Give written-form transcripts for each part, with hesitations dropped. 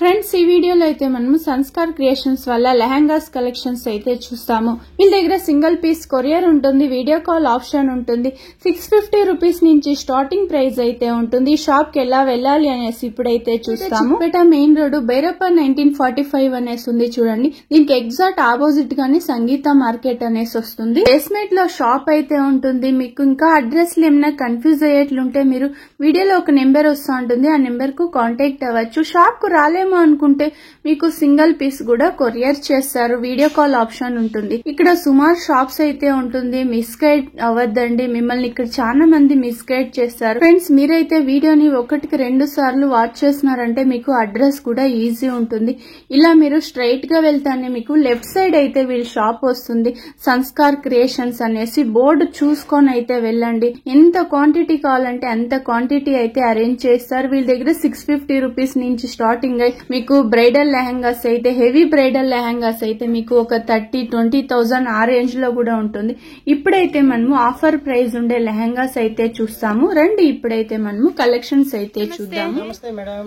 Friends ఈ వీడియోలో అయితే మనము సంస్కార్ క్రియేషన్స్ వల్ల లెహంగాస్ కలెక్షన్స్ అయితే చూస్తాము. వీళ్ళ దగ్గర సింగిల్ పీస్ కొరియర్ ఉంటుంది, వీడియో కాల్ ఆప్షన్ ఉంటుంది. 650 రూపీస్ నుంచి స్టార్టింగ్ ప్రైస్ అయితే ఉంటుంది. షాప్ కి ఎలా వెళ్ళాలి అనేసి ఇప్పుడైతే చూస్తాము. మెయిన్ రోడ్ బైరప్ప 1945 అనేసి ఉంది చూడండి. దీనికి ఎగ్జాక్ట్ ఆపోజిట్ గానే సంగీత మార్కెట్ అనేసి వస్తుంది. బేస్మెంట్ లో షాప్ అయితే ఉంటుంది. మీకు ఇంకా అడ్రస్ ఏమైనా కన్ఫ్యూజ్ అయ్యేట్లుంటే మీరు వీడియోలో ఒక నెంబర్ వస్తూ ఉంటుంది, ఆ నెంబర్ కు కాంటాక్ట్ అవ్వచ్చు. షాప్ కు రాలేమో అనుకుంటే మీకు సింగిల్ పీస్ కూడా కొరియర్ చేస్తారు, వీడియో కాల్ ఆప్షన్ ఉంటుంది. ఇక్కడ సుమారు షాప్స్ అయితే ఉంటుంది. మిస్గైడ్ అవ్వద్దండి, మిమ్మల్ని ఇక్కడ చాలా మంది మిస్గైడ్ చేస్తారు. ఫ్రెండ్స్ మీరైతే వీడియోని 1-2 సార్లు వాచ్ చేస్తున్నారంటే మీకు అడ్రస్ కూడా ఈజీ ఉంటుంది. ఇలా మీరు స్ట్రైట్ గా వెళ్తానే మీకు లెఫ్ట్ సైడ్ అయితే వీళ్ళ షాప్ వస్తుంది, సంస్కార్ క్రియేషన్స్ అనేసి. బోర్డు చూసుకొని అయితే వెళ్ళండి. ఎంత క్వాంటిటీ కావాలంటే అంత క్వాంటిటీ అయితే అరేంజ్ చేస్తారు. వీళ్ళ దగ్గర 650 రూపీస్ నుంచి స్టార్టింగ్ అయి మీకు బ్రైడల్ లెహంగాస్ అయితే, హెవీ బ్రైడల్ లెహంగాస్ అయితే మీకు ఒక 30-20,000 ఆ రేంజ్ లో కూడా ఉంటుంది. ఇప్పుడైతే మనము ఆఫర్ ప్రైస్ ఉండే లెహంగాస్ అయితే చూస్తాము. రండి ఇప్పుడైతే మనము కలెక్షన్స్ అయితే చూద్దాము.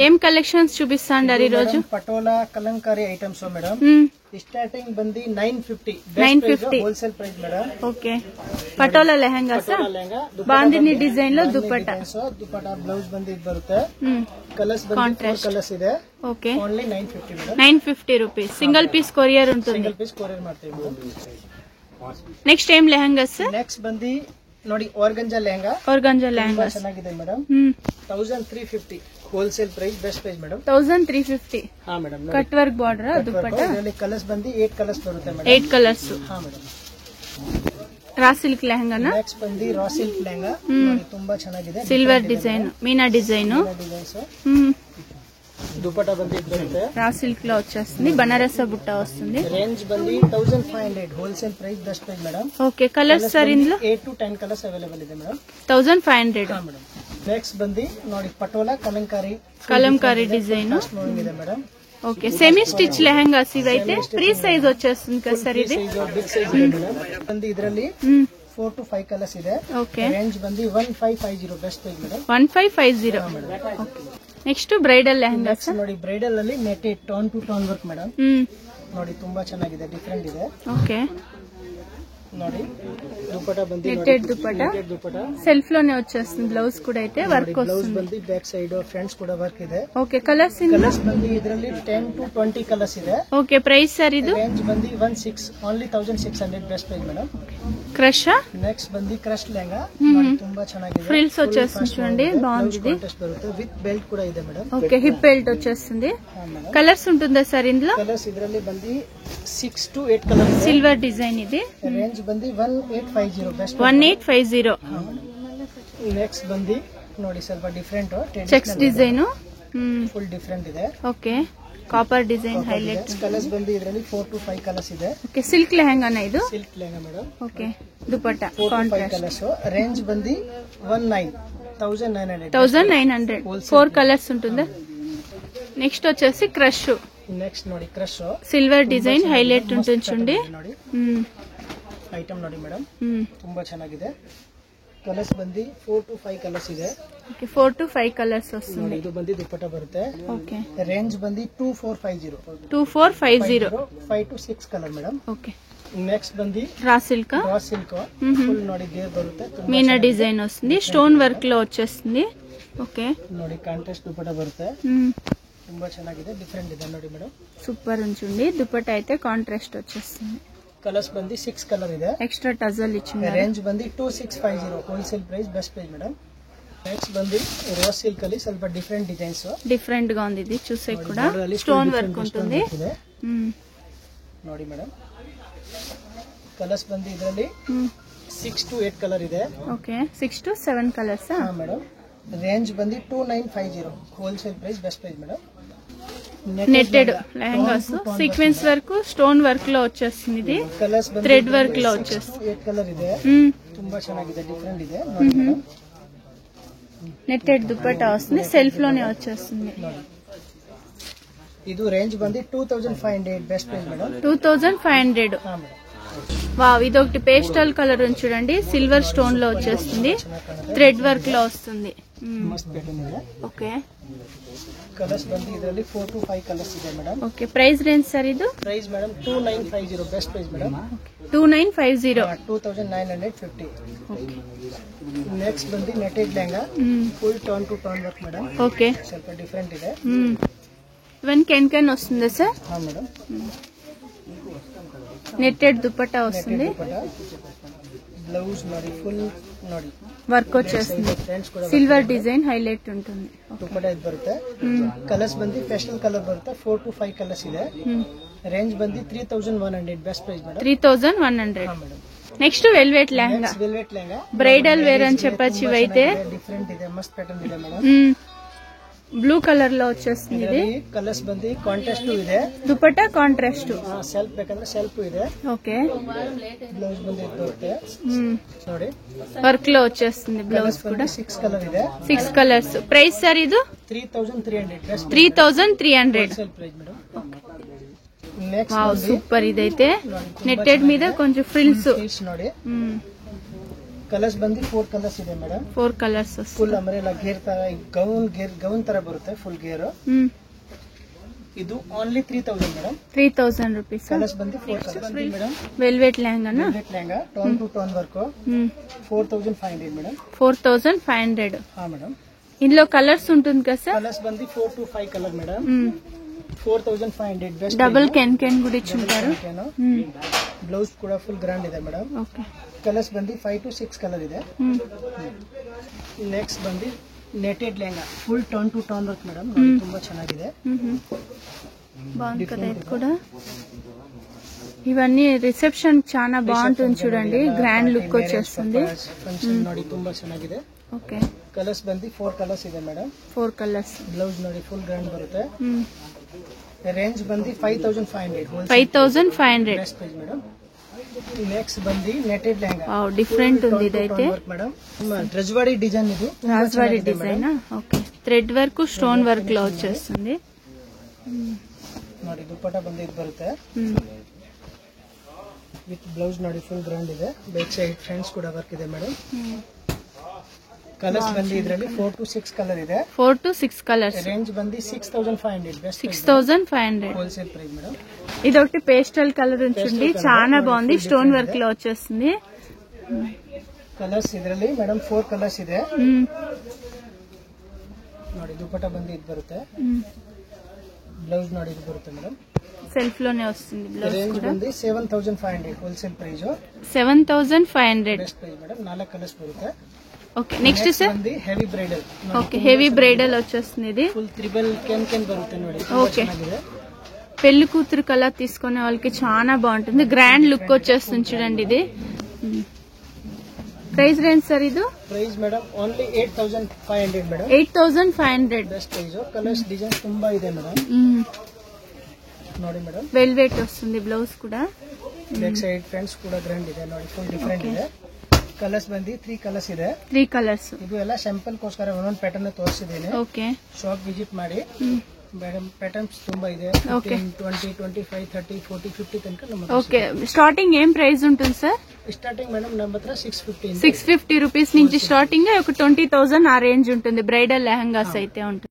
ఏం కలెక్షన్స్ చూపిస్తాండారు ఈ రోజు? Patola Kalamkari items madam. Starting బంది 950 wholesale price madam. Okay, Patola lehengas bandhani design లో ದುಪಟ್ಟಾ ಬ್ಲೌಸ್ ಬಂದಿ ಬರುತ್ತೆ. ಕಲರ್ಸ್ ಬಂದಿ 4 ಕಲರ್ಸ್ ಇದೆ. Okay, only 950 madam. 950 rupees. Single piece courier ఉంటుంది. సింగిల్ పీస్ కొరియర్ ಮಾಡ್ತೀವಿ ಮೇಡಂ. నెక్స్ట్ ఏం లెహంగాస్? నెక్స్ట్ ಬಂದಿ ನೋಡಿ ಆರ್ಗಂಜಾ ಲೆಹಂಗಾ. ಆರ್ಗಂಜಾ ಲెహంగాస్ ಚೆನ್ನಾಗಿದೆ madam. 1350 wholesale price, best price madam. 1350. ಹಾ madam. Cut work border dupatta. ಇದರಲ್ಲಿ ಕಲರ್ಸ್ ಬಂದಿ 8 ಕಲರ್ಸ್ ಬರುತ್ತೆ ಮೇಡಂ. 8 ಕಲರ್ಸ್. ಹಾ ಮೇಡಂ. ರಾ ಸಿಲ್ಕ್ ಲೆಹಂಗಾನ. ನೆಕ್ಸ್ಟ್ ಬಂದಿ ರಾ ಸಿಲ್ಕ್ ಲೆಹಂಗಾ. ನೋಡಿ ತುಂಬಾ ಚೆನ್ನಾಗಿದೆ. Silver design, Meena design. Dupatta బంది బರುತ್ತೆ. రా సిల్క్ లో వచ్చేస్తుంది, బనారస్ బుట్ట వస్తుంది. రేంజ్ బంది 1500 wholesale price, best price madam. Okay, colours sir ఇందులో 8 to 10 కలర్స్ అవైలబుల్ ಇದೆ మేడం. 1500. ಹಾ ಮೇಡಂ. ನೆಕ್ಸ್ಟ್ ಬಂದಿ ನೋಡಿ ಪಟೋಲಾ కలంకారీ డిజైన్ ಇದೆ madam. Okay, semi stitch lehengas ఇవైతే ఫ్రీ సైజ్ వచ్చేస్తుంది కదా సార్ ఇది? బిగ్ సైజ్ ಇದೆ ಮೇಡಂ. ಬಂದಿ ಇದರಲ್ಲಿ 4 to 5 కలర్స్ ಇದೆ. ఓకే, ರೇಂಜ್ ಬಂದಿ 1550 best price madam. 1550. Okay, next bridal lehengas ನೋಡಿ. ಬ್ರೈಡಲ್ ಅಲ್ಲಿ netted tone to tone work madam. ನೋಡಿ ತುಂಬಾ ಚೆನ್ನಾಗಿದೆ, ಡಿಫರೆಂಟ್ ಇದೆ. ಓಕೆ, ನೋಡಿ దుపట్టా ಬಂದಿ నెట్టెడ్ దుపట్టా సెల్ఫ్ లోనే వచ్చేస్తుంది. బ్లౌజ్ కూడా అయితే వర్క్ ಬ್ಲೌಸ್ వస్తుంది. ಬಂದಿ ಬ್ಯಾಕ್ ಸೈಡ್ ಫ್ರಂಟ್ಸ್ ಕೂಡ ವರ್ಕ್ ಇದೆ. ఓకే, కలర్స్ ಕಲರ್ಸ್ ಬಂದಿ ಇದರಲ್ಲಿ 10 to 20 ಕಲರ್ಸ್ ಇದೆ. ఓకే, ప్రైస్ సార్ ఇది? ರೇಂಜ್ ಬಂದಿ 16 only 1600 best price madam. Crush. Next ಬಂದಿ ಕ್ರಶ್ ಲೆಹಂಗಾ. ತುಂಬಾ ಚೆನ್ನಾಗಿದೆ. ఫ్రిల్స్ వచ్చేస్తుంది చూడండి, బాగుంది ఇది. ಬರುತ್ತೆ ವಿತ್ ಬೆಲ್ಟ್ ಕೂಡ ಇದೆ ಮೇಡಂ. ఓకే, హిప్ బెల్ట్ వచ్చేస్తుంది. కలర్స్ ఉంటుందా సార్ ఇందులో? ಕಲರ್ಸ್ ಇದರಲ್ಲಿ ಬಂದಿ 6 to 8 ಕಲರ್ಸ್. సిల్వర్ డిజైన్ ఇది. ರೇಂಜ್ ಬಂದಿ 1850 ಬೆಸ್ಟ್. 1850. ನೆಕ್ಸ್ಟ್ ಬಂದಿ ನೋಡಿ ಸ್ವಲ್ಪ different checks design, full different ಇದೆ. Okay, copper design highlight. Colours ಬಂದಿ ಇದರಲ್ಲಿ 4 to 5 ಕಲರ್ಸ್ ಇದೆ. ಓಕೆ, ಸಿಲ್ಕ್ ಲೆಹಂಗಾನ ಇದು? Silk lehenga madam. Okay, dupatta 4 to 5 colours. Range ಬಂದಿ 1900. 1900. 4 కలర్స్ ఉంటుందా? నెక్స్ట్ వచ్చేసి క్రష్. నెక్స్ట్ ನೋಡಿ ಕ್ರಶ್ సిల్వర్ డిజైన్ హైలైట్ ఉంటుంది చూడండి. ಐಟಮ್ ನೋಡಿ ಮೇಡಂ, ತುಂಬಾ ಚೆನ್ನಾಗಿದೆ. ಕಲರ್ಸ್ ಬಂದಿ 4 to 5 ಕಲರ್ಸ್ ಇದೆ. ಓಕೆ, 4 to 5 ಕಲರ್ಸ್ వస్తుంది. ಇದು ಬಂದಿ ದುಪಟ್ಟಾ ಬರುತ್ತೆ. ಓಕೆ, ರೇಂಜ್ ಬಂದಿ 2450. 2450. 5 to 6 colour madam. Okay, next ಬಂದಿ ರಾ సిల్క్. ಫುಲ್ ನೋಡಿ ಗೇರ್ ಬರುತ್ತೆ. మీనా డిజైన్ వస్తుంది, స్టోన్ వర్క్ లో వచ్చేస్తుంది. ఓకే, ನೋಡಿ కాంట్రాస్ట్ దుపట్టా బರುತ್ತೆ. ತುಂಬಾ ಚೆನ್ನಾಗಿದೆ, ಡಿಫರೆಂಟ್ ಇದೆ ನೋಡಿ ಮೇಡಂ. సూపర్ ఉంచుండి. దుపట్టా అయితే కాంట్రాస్ట్ వచ్చేస్తుంది. కలర్స్ ಬಂದಿ 6 కలర్ ಇದೆ. ఎక్స్ట్రా టజల్ ఇచ్చినారు. ರೇಂಜ್ ಬಂದಿ 2650 wholesale price, best price madam. Next ಬಂದಿ ರೋಸ್ ಸಿಲ್ಕ್ ಅಲ್ಲಿ ಸ್ವಲ್ಪ ಡಿಫರೆಂಟ್ ಡಿಸೈನ್ಸ್. డిఫరెంట్ గా ఉంది ఇది, చూసే కూడా స్టోన్ వర్క్ ఉంటుంది ನೋಡಿ ಮೇಡಂ. ಕಲರ್ಸ್ ಬಂದಿ ಇದರಲ್ಲಿ 6 to 8 ಕಲರ್ ಇದೆ. Okay, 6 to 7 colours. ಹಾ ಮೇಡಂ. ರೇಂಜ್ ಬಂದಿ 2950 wholesale price, best price madam. Netted lehengas sequence work, stone work లో వచ్చేస్తుంది. ఇది కలర్స్ థ్రెడ్ వర్క్ లో వచ్చేస్తుంది. 8 కలర్ ಇದೆ. ತುಂಬಾ ಚೆನ್ನಾಗಿದೆ, ಡಿಫರೆಂಟ್ ಇದೆ. నెట్టెడ్ దుపట్టా వస్తుంది, సెల్ఫ్ లోనే వచ్చేస్తుంది. ಇದು ರೇಂಜ್ ಬಂದಿ 2500 ಬೆಸ್ಟ್ ಪ್ರೈಸ್ ಮೇಡಂ. 2500. వావ్, ఇది ఒకటి పేస్టల్ కలర్ ఉంది చూడండి, సిల్వర్ స్టోన్ లో వచ్చేస్తుంది, థ్రెడ్ వర్క్ లో వస్తుంది. ಮಸ್ತ್ ಪ್ಯಾಟರ್ನ್ ಇದೆ. ಓಕೆ, ಕಲರ್ಸ್ ಬಂದು ಇದರಲ್ಲಿ 4 to 5 ಕಲರ್ಸ್ ಇದೆ madam. Okay. Price range sir ಇದು? Price madam 2950 best price madam. 2950, 2950. Next ಬಂದು netted lehenga, full turn to turn work madam. Okay, ಸ್ವಲ್ಪ ಡಿಫರೆಂಟ್ ಇದೆ. ಇವನ್ ಕೆನ್ వస్తుందా సార్? ಹಾ ಮೇಡಮ್. నెట్టెడ్ దుపట్టా వస్తుంది. బ్లౌజ్ ನೋಡಿ ಫುಲ್ ನೋಡಿ వర్క్ వచ్చేస్తుంది. సిల్వర్ డిజైన్ హైలైట్ ఉంటుంది. ದುಪಟ್ಟಾ ಇದು ಬರುತ್ತೆ. ಕಲರ್ಸ್ ಬಂದು ಪೇಸ್ಟಲ್ ಕಲರ್ ಬರುತ್ತೆ. 4 to 5 ಕಲರ್ಸ್ ಇದೆ. ರೇಂಜ್ ಬಂದು 3100 ಬೆಸ್ಟ್ ಪ್ರೈಸ್ ಮೇಡಮ್. 3100. ಹಾ madam. Next velvet lehenga. Velvet lehenga bridal wear అని చెప్పొచ్చు. ఇవైతే డిఫరెంట్ ಇದೆ, మస్త్ ప్యాటర్న్ ಇದೆ మేడం. బ్లూ కలర్ లో వచ్చేస్తుంది. ఇది కలర్స్ ಬಂದು కాంట్రాస్ట్ ಇದೆ. దుపట్టా కాంట్రాస్ట్. ಸೆಲ್ಫ್ ಬೇಕಂದ್ರೆ ಸೆಲ್ಫ್ ಇದೆ. ఓకే. ಬ್ಲೌಸ್ ಬಂದು ಇದು ಬರುತ್ತೆ ನೋಡಿ, వర్క్ లో వచ్చేస్తుంది. బ్లౌజ్ కూడా 6 కలర్ ಇದೆ. 6 కలర్స్. ప్రైస్ సార్ ఇది? 3300 best. 3300 sale price madam. Next wow, super. ఇదైతే నెట్టెడ్ మీద కొంచెం ఫ్రిల్స్ ನೋಡಿ. ಕಲರ್ಸ್ ಬಂದು 4 ಕಲರ್ಸ್ ಇದೆ ಮೇಡಮ್. 4 ಕಲರ್ಸ್. ಫುಲ್ ಅಂಬ್ರೆಲಾ ಗೇರ್ ತರ, ಗೌನ್ ತರ ಬರುತ್ತೆ ಫುಲ್ ಗೇರ್. ಇದು ಓನ್ಲಿ 3000 ಮೇಡಮ್. 3000 ರೂಪೀಸ್. ಕಲರ್ಸ್ ಬಂದು 4 ಕಲರ್ಸ್ ಮೇಡಮ್. ವೆಲ್ವೆಟ್ ಲೆಹಂಗಾನಾ? Velvet lehenga turn to turn work. 4500 madam. 4500. ಹಾ ಮೇಡಮ್. ఇందులో కలర్స్ ఉంటుంది కదా sir? Colours Bandi 4 to 5 colour madam. 4500 best. Double can కూడా ఇచ్చుంటారు. బ్లౌజ్ కూడా ఫుల్ గ్రాండ్ ಇದೆ మేడం. ఓకే. ಕಲರ್ಸ್ ಬಂದು 5 to 6 ಕಲರ್ ಇದೆ. ನೆಕ್ಸ್ಟ್ ಬಂದು netted lehenga, full turn to turn work madam. ತುಂಬಾ ಚೆನ್ನಾಗಿದೆ. బాగుంది ఇది కూడా. ఇవన్నీ రిసెప్షన్ చాలా బాగుంటుంది చూడండి. గ్రాండ్ లుక్ వచ్చేస్తుంది. ಫಂಕ್ಷನ್ ನೋಡಿ ತುಂಬಾ ಚೆನ್ನಾಗಿದೆ. ಓಕೆ. ಕಲರ್ಸ್ ಬಂದು 4 ಕಲರ್ಸ್ ಇದೆ ಮೇಡಮ್. 4 ಕಲರ್ಸ್. ಬ್ಲೌಸ್ ನೋಡಿ ಫುಲ್ ಗ್ರಾಂಡ್ ಬರುತ್ತೆ. ರೇಂಜ್ ಬಂದು 5500. 5500 ಬೆಸ್ಟ್ ಪ್ರೈಸ್ ಮೇಡಮ್. ನೆಕ್ಸ್ಟ್ ಬಂದು ನೆಟೆಡ್ ಲೆಹಂಗಾ. ವಾವ್, ಡಿಫರೆಂಟ್ ఉంది ಇದೈతే ಮೇಡಮ್. ರಜವಾಡಿ ಡಿಸೈನ್ ಇದು. Rajwadi design. Okay. Thread work, stone work లో వచ్చేస్తుంది. ನೋಡಿ ದುಪಟ್ಟಾ ಬಂದು ಇದು ಬರುತ್ತೆ. ವಿತ್ ಬ್ಲೌಸ್ ನೋಡಿ ಫುಲ್ ಗ್ರಾಂಡ್ ಇದೆ. ಬ್ಯಾಕ್ ಸೈಡ್ ಫ್ರಂಟ್ಸ್ ಕೂಡ ವರ್ಕ್ ಇದೆ ಮೇಡಮ್. ಕಲರ್ಸ್ ಬಂದು ಇದರಲ್ಲಿ 4 to 6 ಕಲರ್ ಇದೆ. 4 to 6 ಕಲರ್ಸ್. ರೇಂಜ್ ಬಂದು 6500 ಬೆಸ್ಟ್. 6500 wholesale price madam. ఇదొకటి పేస్టల్ కలర్ ఉంటుంది, చాలా బాగుంది. స్టోన్ వర్క్ లో వచ్చేస్తుంది. కలర్స్ ಇದರಲ್ಲಿ ಮೇಡಮ್ 4 ಕಲರ್ಸ್ ಇದೆ. ನೋಡಿ ದುಪಟ್ಟಾ ಬಂದು ಇದು ಬರುತ್ತೆ. ಬ್ಲೌಸ್ ನೋಡಿ ಇದು ಬರುತ್ತೆ ಮೇಡಮ್. సెల్ఫ్ లోనే వస్తుంది బ్లౌజ్ రేంజ్ కూడా. ಬಂದು 7500 wholesale price. 7500 best price madam. 4 colours ಬರುತ್ತೆ. Okay. Next sir heavy bridal. Okay. Heavy bridal వచ్చేస్తుంది. ఇది ఫుల్ త్రిబుల్ కెన్ బರುತ್ತೆ ನೋಡಿ. ఓకే. పెళ్లి కూతురు కలర్ తీసుకునే వాళ్ళకి చాలా బాగుంటుంది. గ్రాండ్ లుక్ వచ్చేస్తుంది చూడండి. ఇది ప్రైస్ రేంజ్ సార్ ఇది? Price madam only 8500 madam. 8500 best price. Colours design ತುಂಬಾ ಇದೆ ಮೇಡಮ್. ನೋಡಿ ಮೇಡಮ್. వెల్వెట్ వస్తుంది బ్లౌజ్ కూడా. ಬ್ಯಾಕ್ ಸೈಡ್ ಫ್ರಂಟ್ಸ್ ಕೂಡ ಗ್ರ್ಯಾಂಡ್ ಇದೆ ನೋಡಿ, ಫುಲ್ ಡಿಫರೆಂಟ್ ಇದೆ. ಕಲರ್ಸ್ ಬಂದು 3 ಕಲರ್ಸ್ ಇದೆ. 3 ಕಲರ್ಸ್. ಇದು ಎಲ್ಲ ಸ್ಯಾಂಪಲ್ ಗೋಸ್ಕರ ಒಂದೊಂದು ಪ್ಯಾಟರ್ನ್ ತೋರಿಸಿದ್ದೇನೆ. ಓಕೆ. ಶಾಪ್ ವಿಸಿಟ್ ಮಾಡಿ ಮೇಡಮ್. ಪ್ಯಾಟರ್ನ್ಸ್ ತುಂಬಾ ಇದೆ. 20, 25, 30, 40, 50 ತನಕ ನಮ್ಮ. ఓకే. స్టార్టింగ్ ఏం ప్రైస్ ఉంటుంది సార్? స్టార్టింగ్ మేడం ನಮ್ಮ ಹತ್ರ 650 రూపీస్ నుంచి స్టార్టింగ్. ఒక 20,000 ఆ రేంజ్ ఉంటుంది. బ్రైడల్ లెహంగాస్ అయితే ఉంటుంది.